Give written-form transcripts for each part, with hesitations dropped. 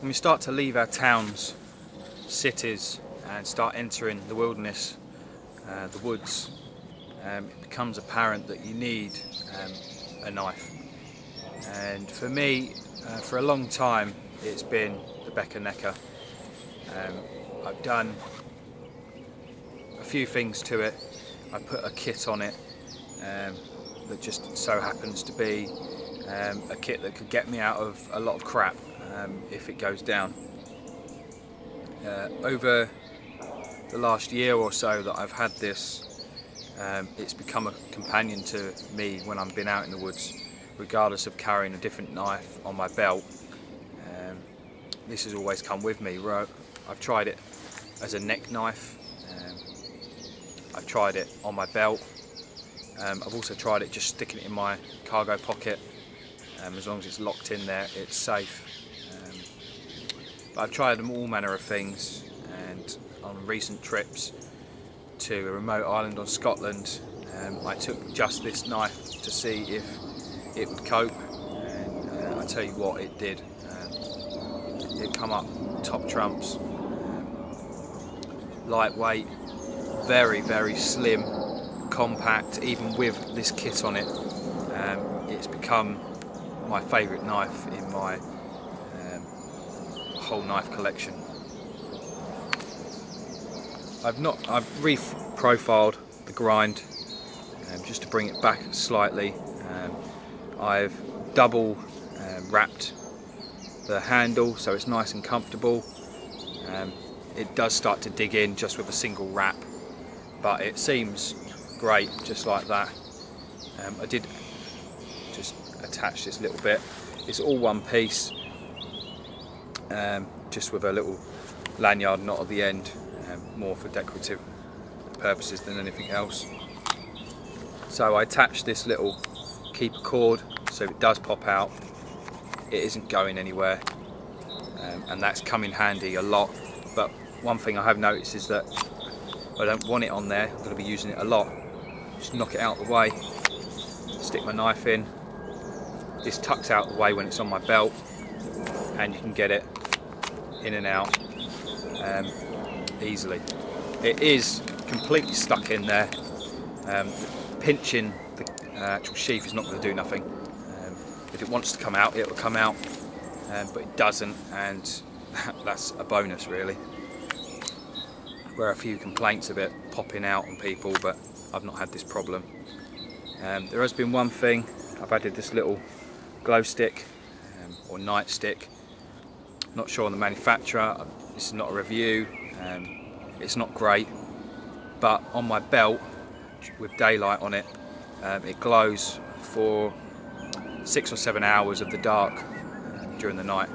When we start to leave our towns, cities, and start entering the wilderness, the woods, it becomes apparent that you need a knife. And for me, for a long time, it's been the Becker Necker. I've done a few things to it. I put a kit on it that just so happens to be a kit that could get me out of a lot of crap if it goes down. Over the last year or so that I've had this, it's become a companion to me when I've been out in the woods, regardless of carrying a different knife on my belt. This has always come with me. I've tried it as a neck knife, I've tried it on my belt, I've also tried it just sticking it in my cargo pocket. As long as it's locked in there, it's safe. But I've tried all manner of things, and on recent trips to a remote island on Scotland, I took just this knife to see if it would cope, and I tell you what, it did. It come up top trumps. Lightweight, very, very slim, compact, even with this kit on it. It's become my favourite knife in my whole knife collection. I've re-profiled the grind just to bring it back slightly. I've double wrapped the handle so it's nice and comfortable. It does start to dig in just with a single wrap, but it seems great just like that. I did just attach this little bit. It's all one piece, just with a little lanyard knot at the end, more for decorative purposes than anything else. So I attached this little keeper cord so if it does pop out, it isn't going anywhere, and that's come in handy a lot. But one thing I have noticed is that I don't want it on there. I'm going to be using it a lot. Just knock it out of the way, stick my knife in. This tucks out the way when it's on my belt, and you can get it in and out easily. It is completely stuck in there. Pinching the actual sheath is not going to do nothing. If it wants to come out, it will come out, but it doesn't, and that's a bonus really. There are a few complaints of it popping out on people, but I've not had this problem. There has been one thing. I've added this little glow stick or nightstick. Not sure on the manufacturer. This is not a review. It's not great, but on my belt with daylight on it, it glows for 6 or 7 hours of the dark during the night,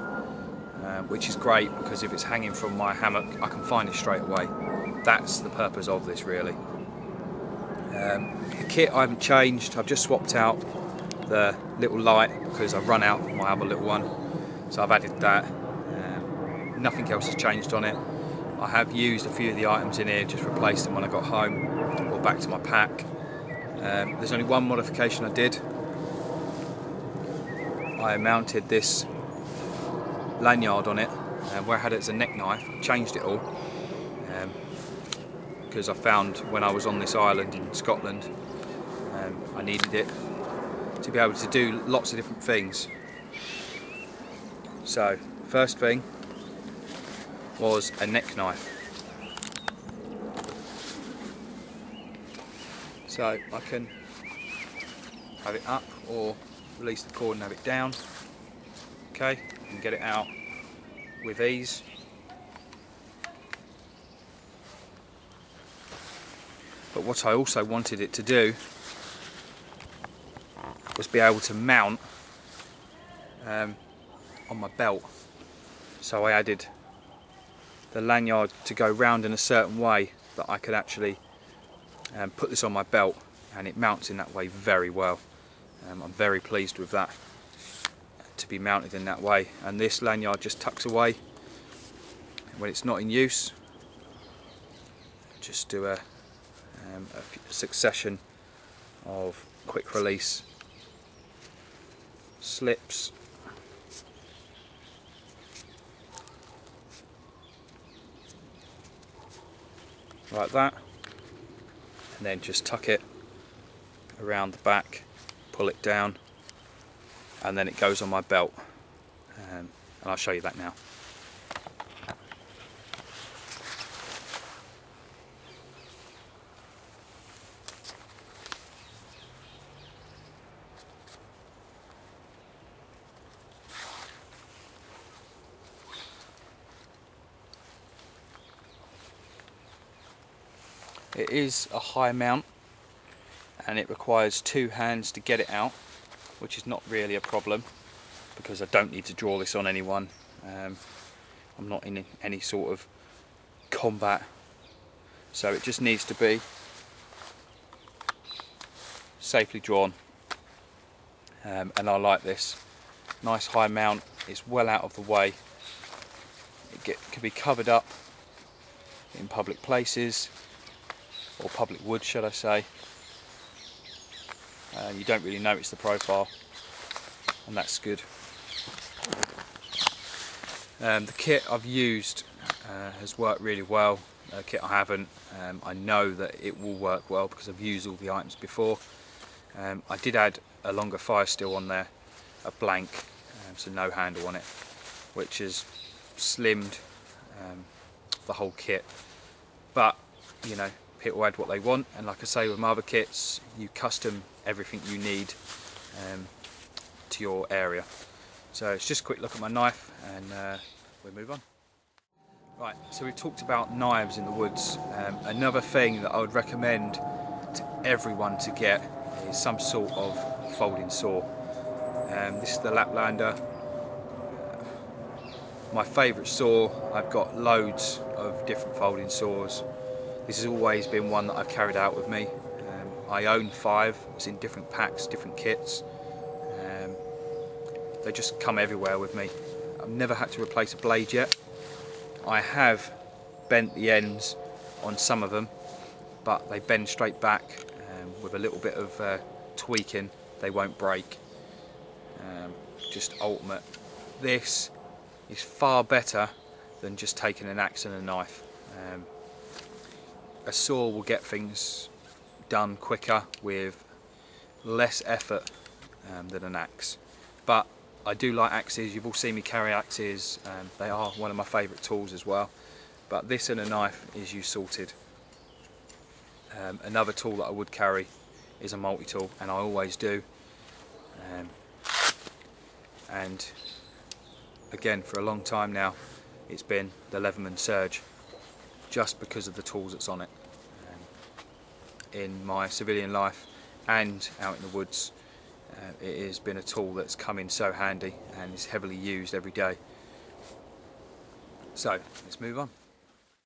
which is great because if it's hanging from my hammock, I can find it straight away. That's the purpose of this really. The kit I haven't changed. I've just swapped out the little light because I've run out of my other little one, so I've added that. Nothing else has changed on it. I have used a few of the items in here, just replaced them when I got home or back to my pack. There's only one modification I did. I mounted this lanyard on it, where I had it as a neck knife. I changed it all because I found when I was on this island in Scotland, I needed it to be able to do lots of different things. So first thing was a neck knife. So I can have it up or release the cord and have it down. Okay, and get it out with ease. But what I also wanted it to do was be able to mount on my belt. So I added the lanyard to go round in a certain way that I could actually put this on my belt, and it mounts in that way very well. I'm very pleased with that, to be mounted in that way. And this lanyard just tucks away when it's not in use. Just do a succession of quick release slips, like that, and then just tuck it around the back, pull it down, and then it goes on my belt, and I'll show you that now. It is a high mount and it requires 2 hands to get it out, which is not really a problem because I don't need to draw this on anyone. I'm not in any sort of combat, so it just needs to be safely drawn, and I like this. Nice high mount, it's well out of the way, it can be covered up in public places, or public woods should I say. You don't really notice the profile, and that's good. The kit I've used has worked really well. The kit I haven't, I know that it will work well because I've used all the items before. I did add a longer fire steel on there, a blank, so no handle on it, which has slimmed the whole kit. But you know, people add what they want, and like I say with my other kits, you custom everything you need to your area. So it's just a quick look at my knife, and we'll move on. Right, so we've talked about knives in the woods. Another thing that I would recommend to everyone to get is some sort of folding saw. This is the Laplander. My favourite saw. I've got loads of different folding saws. This has always been one that I've carried out with me. I own 5, it's in different packs, different kits. They just come everywhere with me. I've never had to replace a blade yet. I have bent the ends on some of them, but they bend straight back. With a little bit of tweaking, they won't break. Just ultimate. This is far better than just taking an axe and a knife. A saw will get things done quicker with less effort than an axe. But I do like axes. You've all seen me carry axes. They are one of my favourite tools as well. But this and a knife is you sorted. Another tool that I would carry is a multi-tool, and I always do. And again, for a long time now, it's been the Leatherman Surge, just because of the tools that's on it. In my civilian life and out in the woods, it has been a tool that's come in so handy and is heavily used every day. So let's move on.